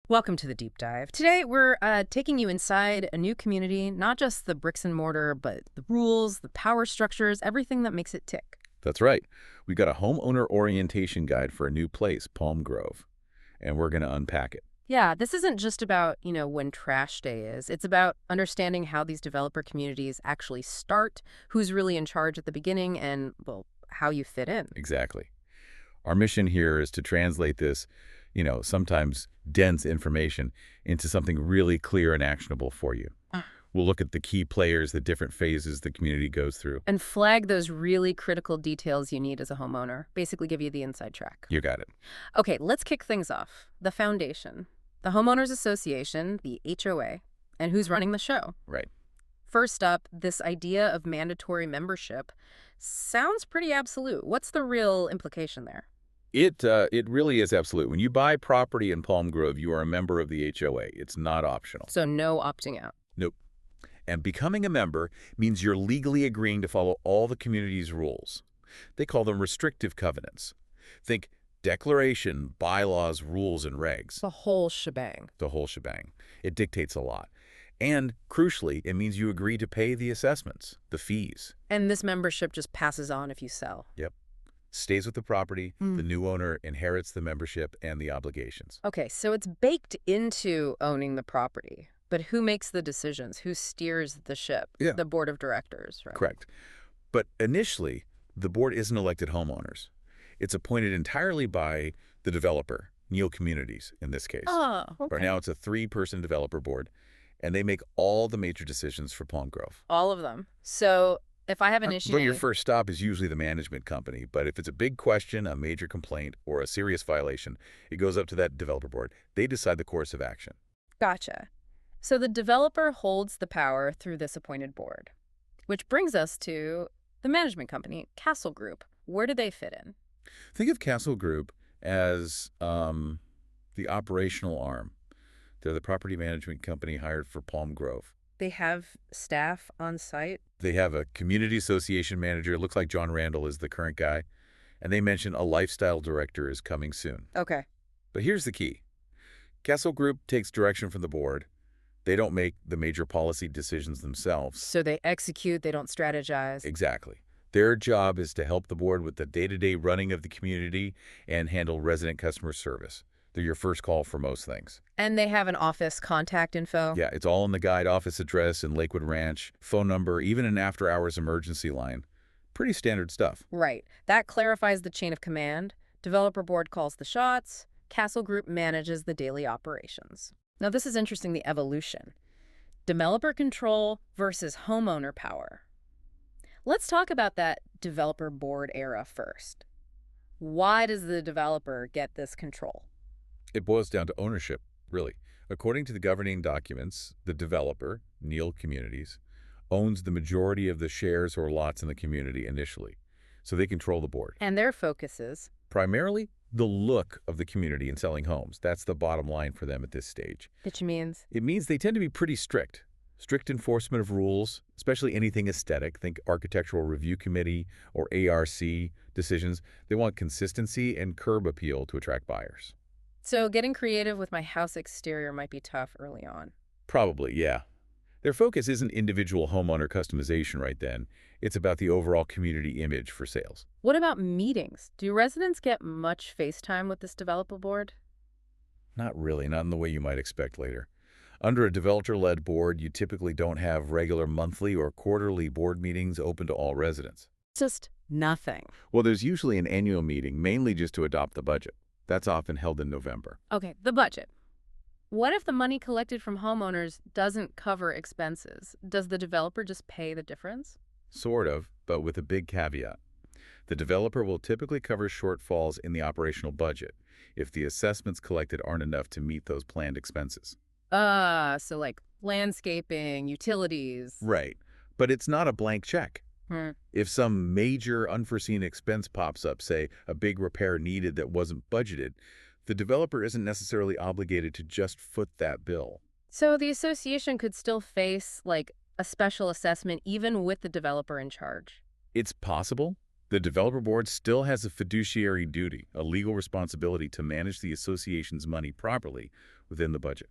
Welcome to the deep dive. Today, we're taking you inside a new community, not just the bricks and mortar, but the rules, the power structures, everything that makes it tick. That's right. We've got a homeowner orientation guide for a new place, Palm Grove, and we're going to unpack it. Yeah, this isn't just about, when trash day is. It's about understanding how these developer communities actually start, who's really in charge at the beginning, and, well, how you fit in. Exactly. Our mission here is to translate this, sometimes dense information into something really clear and actionable for you. We'll look at the key players, the different phases the community goes through. And flag those really critical details you need as a homeowner. Basically give you the inside track. You got it. Okay, let's kick things off. The foundation. The Homeowners Association, the HOA, and who's running the show. Right. First up, this idea of mandatory membership sounds pretty absolute. What's the real implication there? It really is absolute. When you buy property in Palm Grove, you are a member of the HOA. It's not optional. So no opting out. Nope. And becoming a member means you're legally agreeing to follow all the community's rules. They call them restrictive covenants. Think declaration, bylaws, rules, and regs. The whole shebang. The whole shebang. It dictates a lot. And, crucially, it means you agree to pay the assessments, the fees. And this membership just passes on if you sell. Yep. Stays with the property, the new owner inherits the membership and the obligations. Okay, so it's baked into owning the property. But who makes the decisions? Who steers the ship? Yeah. The board of directors, right? Correct. But initially, the board isn't elected homeowners. It's appointed entirely by the developer, Neal Communities in this case. Oh, okay. Right now, it's a 3-person developer board, and they make all the major decisions for Palm Grove. All of them. So if I have an issue... But your first stop is usually the management company. But if it's a big question, a major complaint, or a serious violation, it goes up to that developer board. They decide the course of action. Gotcha. So the developer holds the power through this appointed board, which brings us to the management company, Castle Group. Where do they fit in? Think of Castle Group as the operational arm. They're the property management company hired for Palm Grove. They have staff on site? They have a community association manager. It looks like John Randall is the current guy. And they mention a lifestyle director is coming soon. Okay. But here's the key. Castle Group takes direction from the board. They don't make the major policy decisions themselves. So they execute, they don't strategize. Exactly. Their job is to help the board with the day-to-day running of the community and handle resident customer service. They're your first call for most things. And they have an office contact info? Yeah, it's all in the guide, office address in Lakewood Ranch, phone number, even an after-hours emergency line. Pretty standard stuff. Right. That clarifies the chain of command. Developer board calls the shots. Castle Group manages the daily operations. Now, this is interesting, the evolution. Developer control versus homeowner power. Let's talk about that developer board era first. Why does the developer get this control? It boils down to ownership, really. According to the governing documents, the developer, Neal Communities, owns the majority of the shares or lots in the community initially, so they control the board. And their focus is? Primarily, the look of the community in selling homes. That's the bottom line for them at this stage. Which means? It means they tend to be pretty strict. Strict enforcement of rules, especially anything aesthetic. Think Architectural Review Committee or ARC decisions. They want consistency and curb appeal to attract buyers. So getting creative with my house exterior might be tough early on. Probably, yeah. Their focus isn't individual homeowner customization right then. It's about the overall community image for sales. What about meetings? Do residents get much face time with this developer board? Not really, not in the way you might expect later. Under a developer-led board, you typically don't have regular monthly or quarterly board meetings open to all residents. Just nothing. Well, there's usually an annual meeting, mainly just to adopt the budget. That's often held in November. Okay, the budget. What if the money collected from homeowners doesn't cover expenses? Does the developer just pay the difference? Sort of, but with a big caveat. The developer will typically cover shortfalls in the operational budget if the assessments collected aren't enough to meet those planned expenses. So like landscaping, utilities. Right, but it's not a blank check. Hmm. If some major unforeseen expense pops up, say a big repair needed that wasn't budgeted, the developer isn't necessarily obligated to just foot that bill. So the association could still face, like, a special assessment even with the developer in charge. It's possible. The developer board still has a fiduciary duty, a legal responsibility to manage the association's money properly within the budget.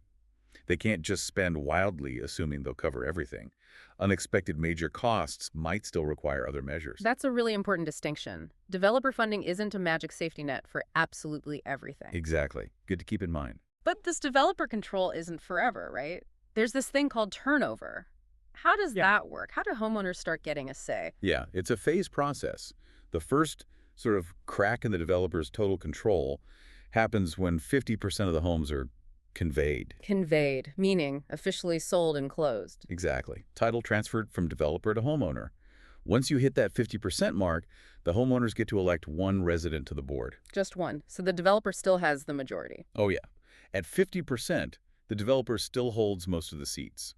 They can't just spend wildly assuming they'll cover everything. Unexpected major costs might still require other measures. That's a really important distinction. Developer funding isn't a magic safety net for absolutely everything. Exactly. Good to keep in mind. But this developer control isn't forever, right? There's this thing called turnover. How does that work? How do homeowners start getting a say? Yeah, it's a phased process. The first sort of crack in the developer's total control happens when 50% of the homes are conveyed. Conveyed, meaning officially sold and closed. Exactly. Title transferred from developer to homeowner. Once you hit that 50% mark, the homeowners get to elect one resident to the board. Just one. So the developer still has the majority. Oh, yeah. At 50%, the developer still holds most of the seats.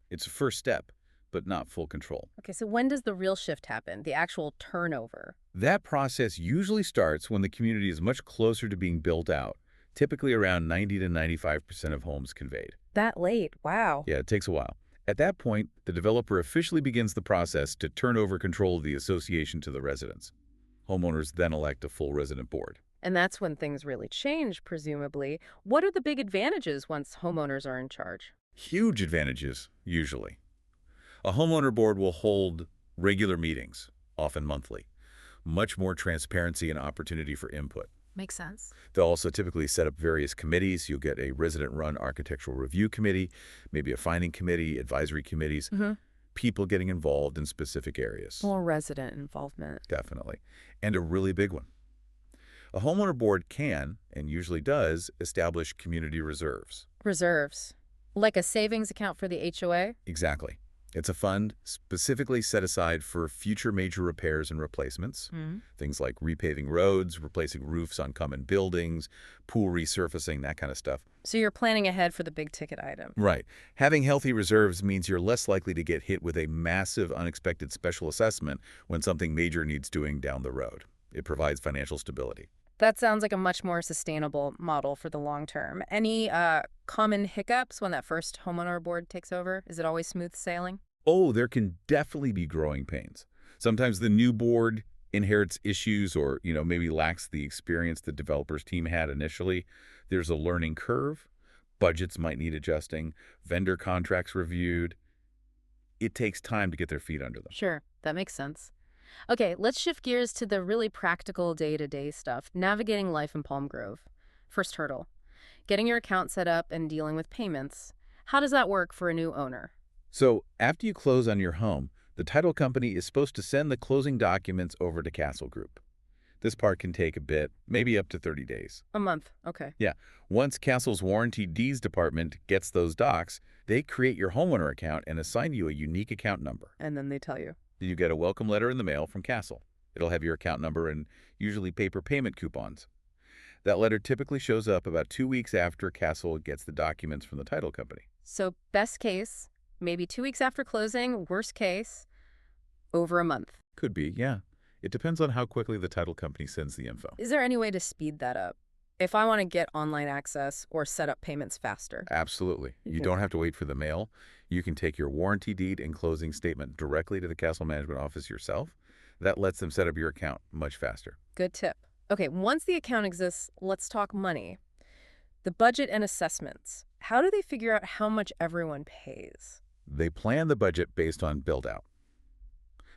It's a first step, but not full control. Okay, so when does the real shift happen, the actual turnover? That process usually starts when the community is much closer to being built out, typically around 90 to 95% of homes conveyed. That late? Wow. Yeah, it takes a while. At that point, the developer officially begins the process to turn over control of the association to the residents. Homeowners then elect a full resident board. And that's when things really change, presumably. What are the big advantages once homeowners are in charge? Huge advantages, usually. A homeowner board will hold regular meetings, often monthly. Much more transparency and opportunity for input. Makes sense. They'll also typically set up various committees. You'll get a resident-run architectural review committee, maybe a finding committee, advisory committees, people getting involved in specific areas. More resident involvement. Definitely. And a really big one. A homeowner board can, and usually does, establish community reserves. Reserves. Like a savings account for the HOA? Exactly. It's a fund specifically set aside for future major repairs and replacements. Things like repaving roads, replacing roofs on common buildings, pool resurfacing, that kind of stuff. So you're planning ahead for the big ticket item. Right. Having healthy reserves means you're less likely to get hit with a massive unexpected special assessment when something major needs doing down the road. It provides financial stability. That sounds like a much more sustainable model for the long term. Any common hiccups when that first homeowner board takes over? Is it always smooth sailing? Oh, there can definitely be growing pains. Sometimes the new board inherits issues or, maybe lacks the experience the developer's team had initially. There's a learning curve. Budgets might need adjusting. Vendor contracts reviewed. It takes time to get their feet under them. Sure, that makes sense. Okay, let's shift gears to the really practical day-to-day stuff, navigating life in Palm Grove. First hurdle, getting your account set up and dealing with payments. How does that work for a new owner? So after you close on your home, the title company is supposed to send the closing documents over to Castle Group. This part can take a bit, maybe up to 30 days. A month, okay. Yeah. Once Castle's Warranty Deeds Department gets those docs, they create your homeowner account and assign you a unique account number. And then they tell you. You get a welcome letter in the mail from Castle. It'll have your account number and usually paper payment coupons. That letter typically shows up about 2 weeks after Castle gets the documents from the title company. So best case, maybe 2 weeks after closing, worst case, over a month. Could be, yeah. It depends on how quickly the title company sends the info. Is there any way to speed that up? If I want to get online access or set up payments faster? Absolutely. You don't have to wait for the mail. You can take your warranty deed and closing statement directly to the Castle Management Office yourself. That lets them set up your account much faster. Good tip. Okay, once the account exists, let's talk money. The budget and assessments. How do they figure out how much everyone pays? They plan the budget based on build-out.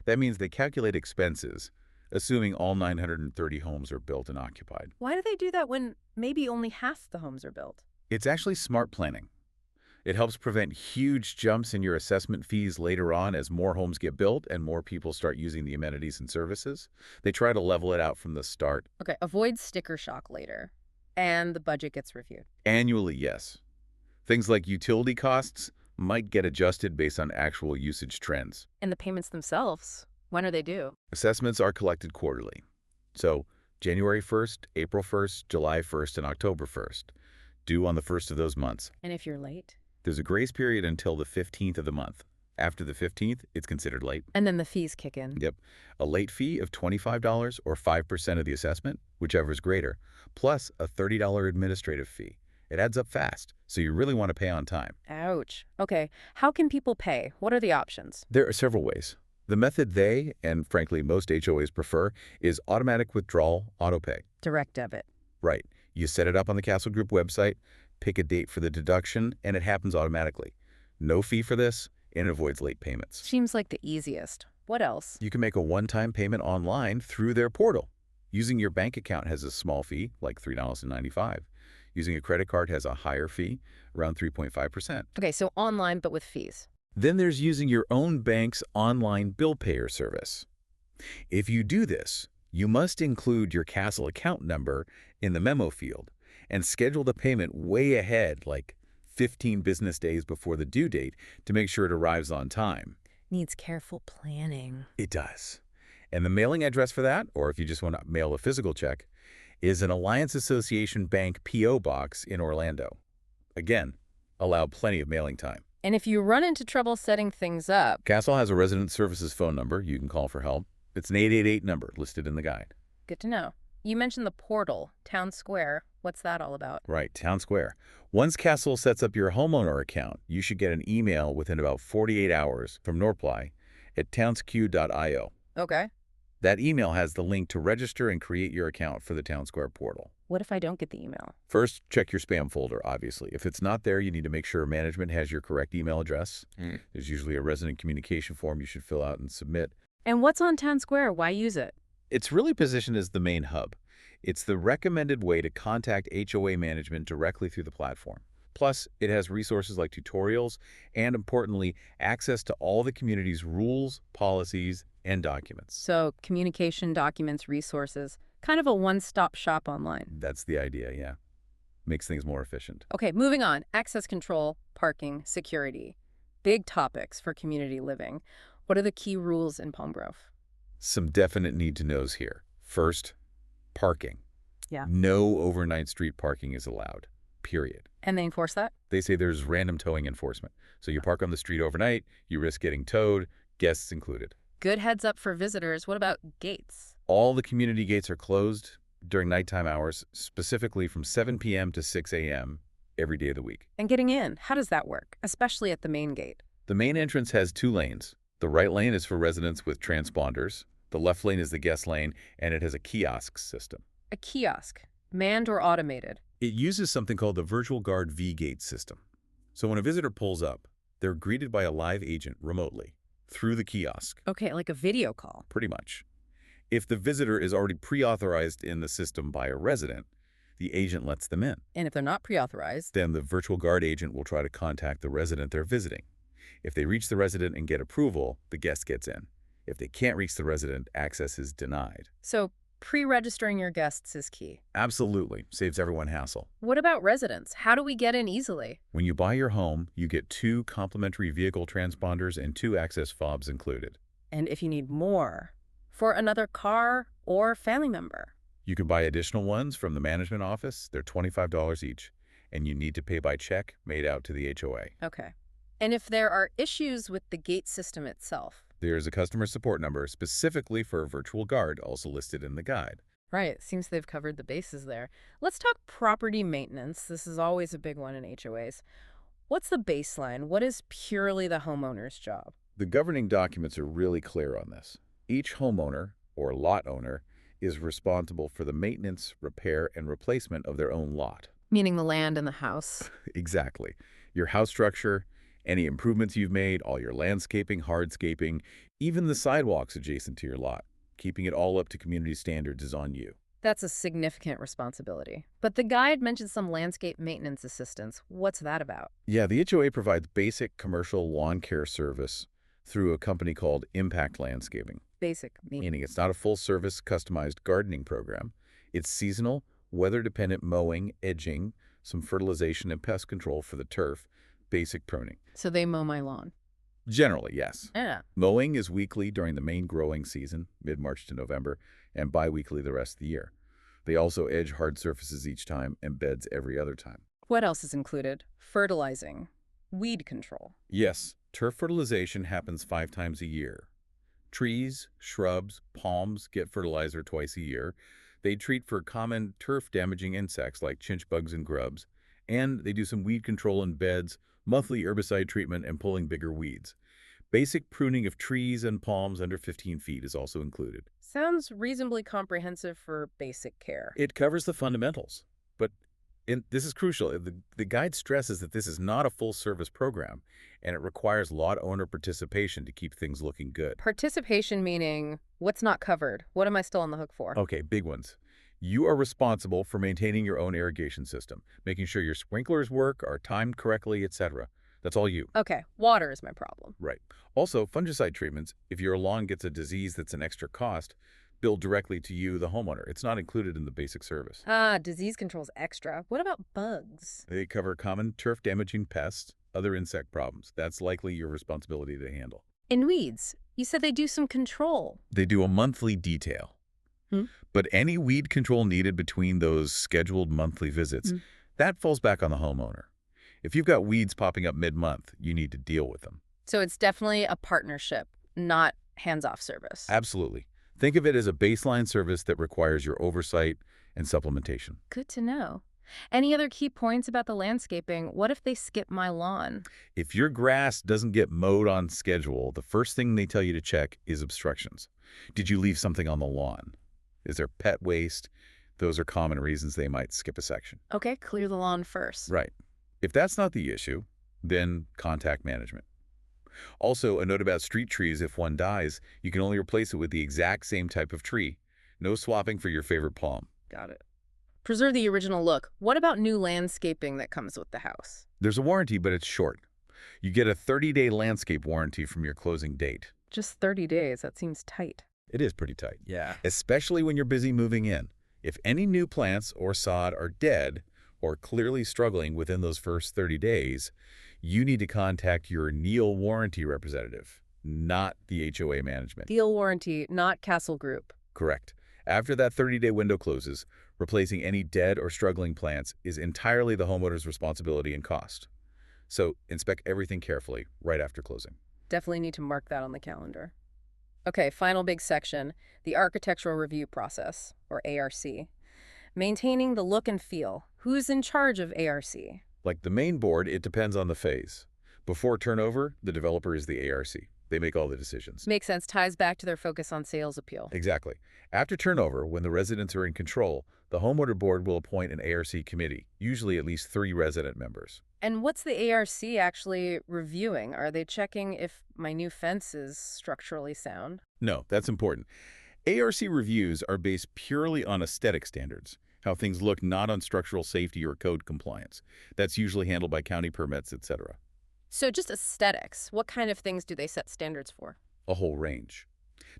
That means they calculate expenses, assuming all 930 homes are built and occupied. Why do they do that when maybe only half the homes are built? It's actually smart planning. It helps prevent huge jumps in your assessment fees later on as more homes get built and more people start using the amenities and services. They try to level it out from the start. Okay, avoid sticker shock later. And the budget gets reviewed. Annually, yes. Things like utility costs might get adjusted based on actual usage trends. And the payments themselves, when are they due? Assessments are collected quarterly. So January 1st, April 1st, July 1st, and October 1st, due on the first of those months. And if you're late? There's a grace period until the 15th of the month. After the 15th, it's considered late. And then the fees kick in. Yep. A late fee of $25 or 5% of the assessment, whichever is greater, plus a $30 administrative fee. It adds up fast, so you really want to pay on time. Ouch. Okay, how can people pay? What are the options? There are several ways. The method they, and frankly most HOAs prefer, is automatic withdrawal autopay. Direct debit. Right. You set it up on the Castle Group website, pick a date for the deduction, and it happens automatically. No fee for this, and it avoids late payments. Seems like the easiest. What else? You can make a one-time payment online through their portal. Using your bank account has a small fee, like $3.95. Using a credit card has a higher fee, around 3.5%. Okay, so online but with fees. Then there's using your own bank's online bill payer service. If you do this, you must include your Castle account number in the memo field and schedule the payment way ahead, like 15 business days before the due date, to make sure it arrives on time. Needs careful planning. It does. And the mailing address for that, or if you just want to mail a physical check, is an Alliance Association Bank P.O. box in Orlando. Again, allow plenty of mailing time. And if you run into trouble setting things up... Castle has a resident services phone number you can call for help. It's an 888 number listed in the guide. Good to know. You mentioned the portal, Town Square. What's that all about? Right, Town Square. Once Castle sets up your homeowner account, you should get an email within about 48 hours from Norply at townsq.io. Okay. That email has the link to register and create your account for the Town Square portal. What if I don't get the email? First, check your spam folder, obviously. If it's not there, you need to make sure management has your correct email address. There's usually a resident communication form you should fill out and submit. And what's on Town Square? Why use it? It's really positioned as the main hub. It's the recommended way to contact HOA management directly through the platform. Plus, it has resources like tutorials and, importantly, access to all the community's rules, policies, and documents. So communication, documents, resources, kind of a one-stop shop online. That's the idea, yeah. Makes things more efficient. Okay, moving on. Access control, parking, security. Big topics for community living. What are the key rules in Palm Grove? Some definite need-to-knows here. First, parking. Yeah. No overnight street parking is allowed, period. And they enforce that? They say there's random towing enforcement. So you park on the street overnight, you risk getting towed, guests included. Good heads up for visitors. What about gates? All the community gates are closed during nighttime hours, specifically from 7 p.m. to 6 a.m. every day of the week. And getting in, how does that work, especially at the main gate? The main entrance has 2 lanes. The right lane is for residents with transponders. The left lane is the guest lane, and it has a kiosk system. A kiosk, manned or automated? It uses something called the Virtual Guard V-Gate system. So when a visitor pulls up, they're greeted by a live agent remotely through the kiosk. Okay, like a video call. Pretty much. If the visitor is already pre-authorized in the system by a resident, the agent lets them in. And if they're not pre-authorized? Then the Virtual Guard agent will try to contact the resident they're visiting. If they reach the resident and get approval, the guest gets in. If they can't reach the resident, access is denied. So pre-registering your guests is key. Absolutely. Saves everyone hassle. What about residents? How do we get in easily? When you buy your home, you get 2 complimentary vehicle transponders and 2 access fobs included. And if you need more, for another car or family member? You can buy additional ones from the management office. They're $25 each, and you need to pay by check made out to the HOA. Okay. And if there are issues with the gate system itself? There's a customer support number specifically for a Virtual Guard, also listed in the guide. Right. Seems they've covered the bases there. Let's talk property maintenance. This is always a big one in HOAs. What's the baseline? What is purely the homeowner's job? The governing documents are really clear on this. Each homeowner, or lot owner, is responsible for the maintenance, repair, and replacement of their own lot. Meaning the land and the house. Exactly. Your house structure, any improvements you've made, all your landscaping, hardscaping, even the sidewalks adjacent to your lot. Keeping it all up to community standards is on you. That's a significant responsibility. But the guide mentions some landscape maintenance assistance. What's that about? Yeah, the HOA provides basic commercial lawn care service through a company called Impact Landscaping. Basic, Meaning it's not a full-service, customized gardening program. It's seasonal, weather-dependent mowing, edging, some fertilization and pest control for the turf, basic pruning. So they mow my lawn? Generally, yes. Yeah. Mowing is weekly during the main growing season, mid-March to November, and bi-weekly the rest of the year. They also edge hard surfaces each time and beds every other time. What else is included? Fertilizing, weed control. Yes, turf fertilization happens 5 times a year. Trees, shrubs, palms get fertilizer twice a year. They treat for common turf-damaging insects like chinch bugs and grubs, and they do some weed control in beds, monthly herbicide treatment, and pulling bigger weeds. Basic pruning of trees and palms under 15 feet is also included. Sounds reasonably comprehensive for basic care. It covers the fundamentals, but this is crucial. The guide stresses that this is not a full-service program, and it requires lot owner participation to keep things looking good. Participation meaning what's not covered? What am I still on the hook for? Okay, big ones. You are responsible for maintaining your own irrigation system, making sure your sprinklers work, are timed correctly, etc. That's all you. Okay, water is my problem. Right. Also, fungicide treatments, if your lawn gets a disease that's an extra cost, billed directly to you, the homeowner. It's not included in the basic service. Ah, disease control's extra. What about bugs? They cover common turf-damaging pests, other insect problems. That's likely your responsibility to handle. In weeds, you said they do some control. They do a monthly detail. But any weed control needed between those scheduled monthly visits, that falls back on the homeowner. If you've got weeds popping up mid-month, you need to deal with them. So it's definitely a partnership, not hands-off service. Absolutely. Think of it as a baseline service that requires your oversight and supplementation. Good to know. Any other key points about the landscaping? What if they skip my lawn? If your grass doesn't get mowed on schedule, the first thing they tell you to check is obstructions. Did you leave something on the lawn? Is there pet waste? Those are common reasons they might skip a section. Okay, clear the lawn first. Right. If that's not the issue, then contact management. Also, a note about street trees: if one dies, you can only replace it with the exact same type of tree. No swapping for your favorite palm. Got it. Preserve the original look. What about new landscaping that comes with the house? There's a warranty, but it's short. You get a 30-day landscape warranty from your closing date. Just 30 days. That seems tight. It is pretty tight. Yeah. Especially when you're busy moving in. If any new plants or sod are dead or clearly struggling within those first 30 days, you need to contact your Neil warranty representative, not the HOA management. Deal warranty, not Castle Group. Correct. After that 30-day window closes, replacing any dead or struggling plants is entirely the homeowner's responsibility and cost. So inspect everything carefully right after closing. Definitely need to mark that on the calendar. Okay, final big section, the architectural review process, or ARC. Maintaining the look and feel. Who's in charge of ARC? Like the main board, it depends on the phase. Before turnover, the developer is the ARC. They make all the decisions. Makes sense. Ties back to their focus on sales appeal. Exactly. After turnover, when the residents are in control, the homeowner board will appoint an ARC committee, usually at least 3 resident members. And what's the ARC actually reviewing? Are they checking if my new fence is structurally sound? No, that's important. ARC reviews are based purely on aesthetic standards, how things look, not on structural safety or code compliance. That's usually handled by county permits, etc. So just aesthetics. What kind of things do they set standards for? A whole range.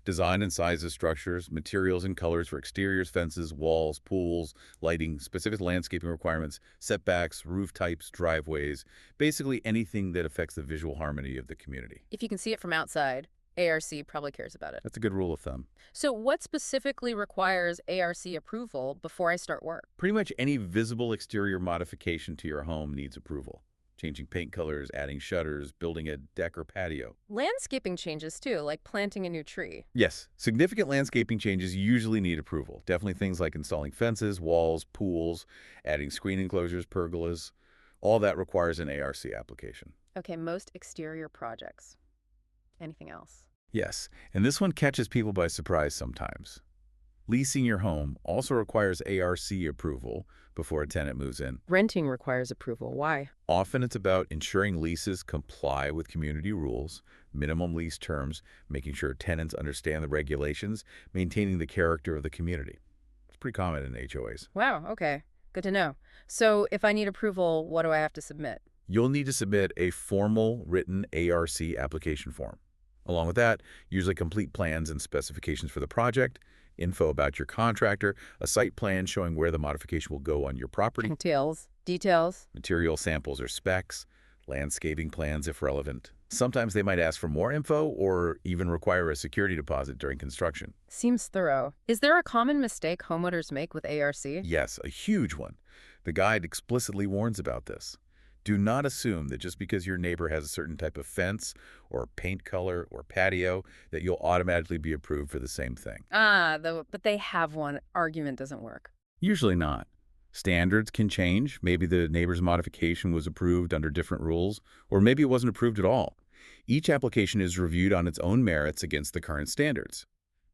Design and size of structures, materials and colors for exteriors, fences, walls, pools, lighting, specific landscaping requirements, setbacks, roof types, driveways, basically anything that affects the visual harmony of the community. If you can see it from outside, ARC probably cares about it. That's a good rule of thumb. So what specifically requires ARC approval before I start work? Pretty much any visible exterior modification to your home needs approval. Changing paint colors, adding shutters, building a deck or patio. Landscaping changes too, like planting a new tree. Yes, significant landscaping changes usually need approval. Definitely things like installing fences, walls, pools, adding screen enclosures, pergolas. All that requires an ARC application. Okay, most exterior projects. Anything else? Yes, and this one catches people by surprise sometimes. Leasing your home also requires ARC approval before a tenant moves in. Renting requires approval. Why? Often it's about ensuring leases comply with community rules, minimum lease terms, making sure tenants understand the regulations, maintaining the character of the community. It's pretty common in HOAs. Wow, okay. Good to know. So if I need approval, what do I have to submit? You'll need to submit a formal written ARC application form. Along with that, usually complete plans and specifications for the project, info about your contractor, a site plan showing where the modification will go on your property, Details. material samples or specs, landscaping plans if relevant. Sometimes they might ask for more info or even require a security deposit during construction. Seems thorough. Is there a common mistake homeowners make with ARC? Yes, a huge one. The guide explicitly warns about this. Do not assume that just because your neighbor has a certain type of fence or paint color or patio that you'll automatically be approved for the same thing. But they have one. Argument doesn't work. Usually not. Standards can change. Maybe the neighbor's modification was approved under different rules, or maybe it wasn't approved at all. Each application is reviewed on its own merits against the current standards.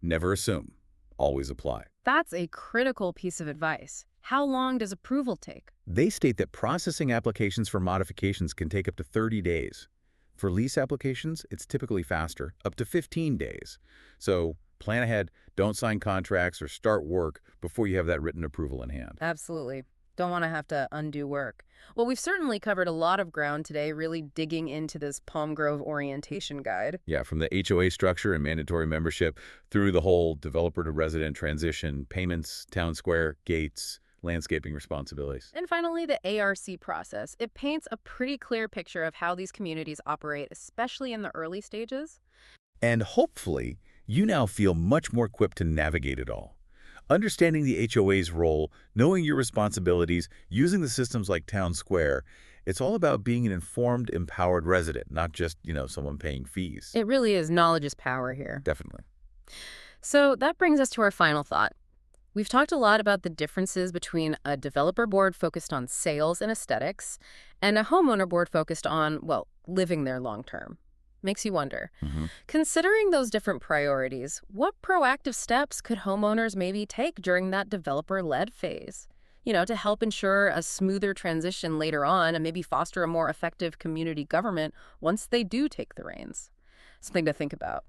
Never assume. Always apply. That's a critical piece of advice. How long does approval take? They state that processing applications for modifications can take up to 30 days. For lease applications, it's typically faster, up to 15 days. So plan ahead, don't sign contracts or start work before you have that written approval in hand. Absolutely. Don't want to have to undo work. Well, we've certainly covered a lot of ground today, really digging into this Palm Grove orientation guide. Yeah, from the HOA structure and mandatory membership through the whole developer to resident transition, payments, town square, gates, landscaping responsibilities. And finally, the ARC process. It paints a pretty clear picture of how these communities operate, especially in the early stages. And hopefully, you now feel much more equipped to navigate it all. Understanding the HOA's role, knowing your responsibilities, using the systems like Town Square, it's all about being an informed, empowered resident, not just, someone paying fees. It really is knowledge is power here. Definitely. So that brings us to our final thought. We've talked a lot about the differences between a developer board focused on sales and aesthetics and a homeowner board focused on, well, living there long term. Makes you wonder. Considering those different priorities, what proactive steps could homeowners maybe take during that developer-led phase? To help ensure a smoother transition later on and maybe foster a more effective community government once they do take the reins. Something to think about.